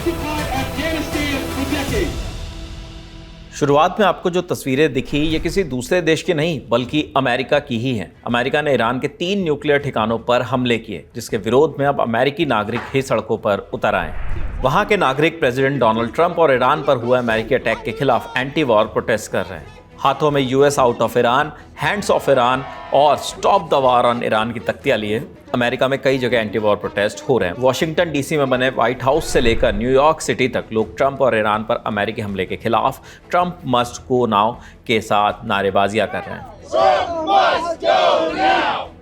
occupied Afghanistan for decades. शुरुआत में आपको जो तस्वीरें दिखी ये किसी दूसरे देश की नहीं बल्कि अमेरिका की ही हैं। अमेरिका ने ईरान के 3 न्यूक्लियर ठिकानों पर हमले किए, जिसके विरोध में अब अमेरिकी नागरिक ही सड़कों पर उतर आए। वहां के नागरिक प्रेसिडेंट डोनाल्ड ट्रंप और ईरान पर हुए अमेरिकी अटैक के खिलाफ एंटी वॉर प्रोटेस्ट कर रहे हैं। हाथों में US out of Iran, hands off Iran और stop the war on Iran की तख्तियां लिए अमेरिका में कई जगह एंटी वॉर प्रोटेस्ट हो रहे हैं। वॉशिंगटन डीसी में बने व्हाइट हाउस से लेकर न्यूयॉर्क सिटी तक लोग ट्रंप और ईरान पर अमेरिकी हमले के खिलाफ ट्रंप मस्ट गो नाउ के साथ नारेबाजियां कर रहे हैं।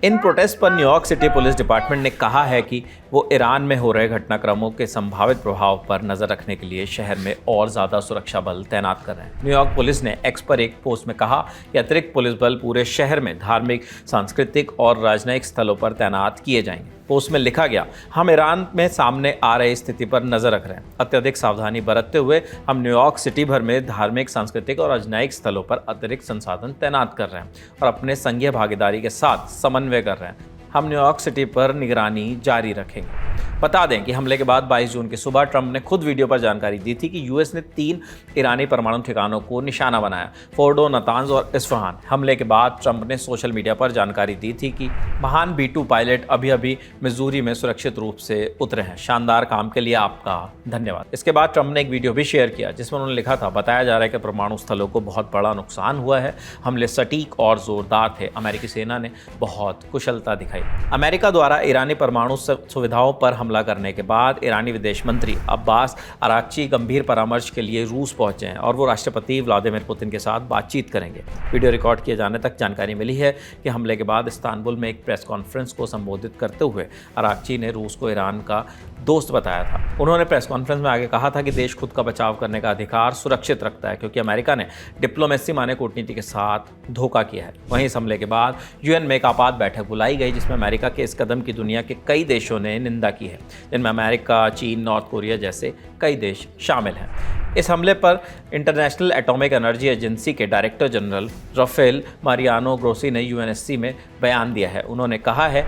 इन प्रोटेस्ट पर न्यूयॉर्क सिटी पुलिस डिपार्टमेंट ने कहा है कि वो ईरान में हो रहे घटनाक्रमों के संभावित प्रभाव पर नजर रखने के लिए शहर में और ज्यादा सुरक्षा बल तैनात कर रहे हैं। न्यूयॉर्क पुलिस ने एक्स पर एक पोस्ट में कहा कि अतिरिक्त पुलिस बल पूरे शहर में धार्मिक, सांस्कृतिक और राजनयिक स्थलों पर तैनात किए जाएंगे। पोस्ट में लिखा गया, हम ईरान में सामने आ रही स्थिति पर नजर रख रहे हैं। अत्यधिक सावधानी बरतते हुए हम न्यूयॉर्क सिटी भर में धार्मिक, सांस्कृतिक और राजनयिक स्थलों पर अतिरिक्त संसाधन तैनात कर रहे हैं और अपने संघीय भागीदारी के साथ समन्वय कर रहे हैं। हम न्यूयॉर्क सिटी पर निगरानी जारी रखेंगे। बता दें कि हमले के बाद 22 जून की सुबह ट्रंप ने खुद वीडियो पर जानकारी दी थी कि यूएस ने 3 ईरानी परमाणु ठिकानों को निशाना बनाया, फोर्डो, नतांज और इस्फहान। हमले के बाद ट्रंप ने सोशल मीडिया पर जानकारी दी थी कि महान B-2 पायलट अभी अभी मिजूरी में सुरक्षित रूप से उतरे हैं। शानदार काम के लिए आपका धन्यवाद। इसके बाद ट्रंप ने एक वीडियो भी शेयर किया जिसमें उन्होंने लिखा था, बताया जा रहा है कि परमाणु स्थलों को बहुत बड़ा नुकसान हुआ है। हमले सटीक और जोरदार थे। अमेरिकी सेना ने बहुत कुशलता दिखाई। अमेरिका द्वारा ईरानी परमाणु सुविधाओं पर हमला करने के बाद ईरानी विदेश मंत्री अब्बास अराक्ची गंभीर परामर्श के लिए रूस पहुंचे हैं और वो राष्ट्रपति व्लादिमीर पुतिन के साथ बातचीत करेंगे। वीडियो रिकॉर्ड किए जाने तक जानकारी मिली है कि हमले के बाद इस्तांबुल में एक प्रेस कॉन्फ्रेंस को संबोधित करते हुए अराक्ची ने रूस को ईरान का दोस्त बताया था। उन्होंने प्रेस कॉन्फ्रेंस में आगे कहा था कि देश खुद का बचाव करने का अधिकार सुरक्षित रखता है क्योंकि अमेरिका ने डिप्लोमेसी माने कूटनीति के साथ धोखा किया है। वहीं इस हमले के बाद यूएन में एक आपात बैठक बुलाई गई जिसमें अमेरिका के इस कदम की दुनिया के कई देशों ने निंदा की है, जिनमें अमेरिका, चीन, नॉर्थ कोरिया जैसे कई देश शामिल हैं। इस हमले पर इंटरनेशनल एटॉमिक एनर्जी एजेंसी के director general Rafael Mariano Grossi ने यूएनएससी में बयान दिया है। उन्होंने कहा है,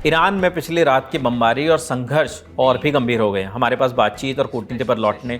ईरान में पिछली रात की बमबारी और संघर्ष और भी गंभीर हो गए हैं। हमारे पास बातचीत और कूटनीति पर लौटने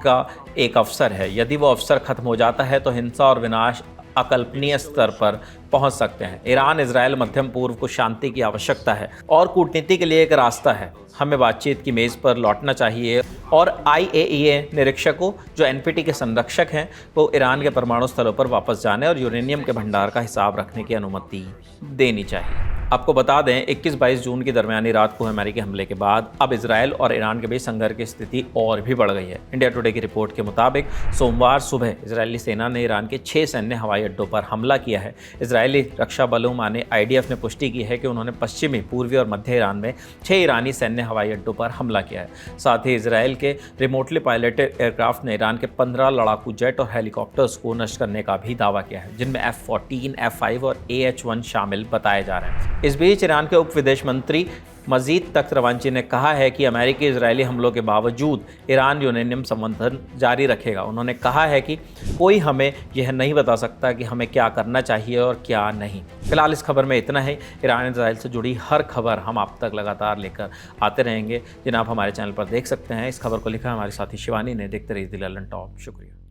का एक अवसर है। यदि वो अवसर खत्म हो जाता है तो हिंसा और विनाश अकल्पनीय स्तर पर पहुंच सकते हैं। ईरान, इजरायल, मध्यम पूर्व को शांति की आवश्यकता है और कूटनीति के लिए एक रास्ता है। हमें बातचीत की मेज़ पर लौटना चाहिए और IAEA निरीक्षकों जो NPT के संरक्षक हैं वो ईरान के परमाणु स्थलों पर वापस जाने और यूरेनियम के भंडार का हिसाब रखने की अनुमति देनी चाहिए। आपको बता दें, 21-22 जून की दरमियानी रात को अमेरिकी हमले के बाद अब इजरायल और ईरान के बीच संघर्ष की स्थिति और भी बढ़ गई है। इंडिया टुडे की रिपोर्ट के मुताबिक सोमवार सुबह इजरायली सेना ने ईरान के 6 सैन्य हवाई अड्डों पर हमला किया है। इजरायली रक्षा बलों माने IDF ने पुष्टि की है कि उन्होंने पश्चिमी, पूर्वी और मध्य ईरान में 6 ईरानी सैन्य हवाई अड्डों पर हमला किया है। साथ ही इजरायल के रिमोटली पायलटेड एयरक्राफ्ट ने ईरान के 15 लड़ाकू जेट और हेलीकॉप्टर्स को नष्ट करने का भी दावा किया है, जिनमें F-14, F-5 और AH-1 शामिल बताए जा रहे हैं। इस बीच ईरान के उप विदेश मंत्री मजीद तख्त रवांची ने कहा है कि अमेरिकी इजरायली हमलों के बावजूद ईरान यूरेनियम संवर्धन जारी रखेगा। उन्होंने कहा है कि कोई हमें यह नहीं बता सकता कि हमें क्या करना चाहिए और क्या नहीं। फिलहाल इस खबर में इतना ही। ईरान इजरायल से जुड़ी हर खबर हम आप तक लगातार लेकर आते रहेंगे, जिन्हें आप हमारे चैनल पर देख सकते हैं। इस खबर को लिखा हमारे साथी शिवानी ने। देखते रहिए द ललन टॉप। शुक्रिया।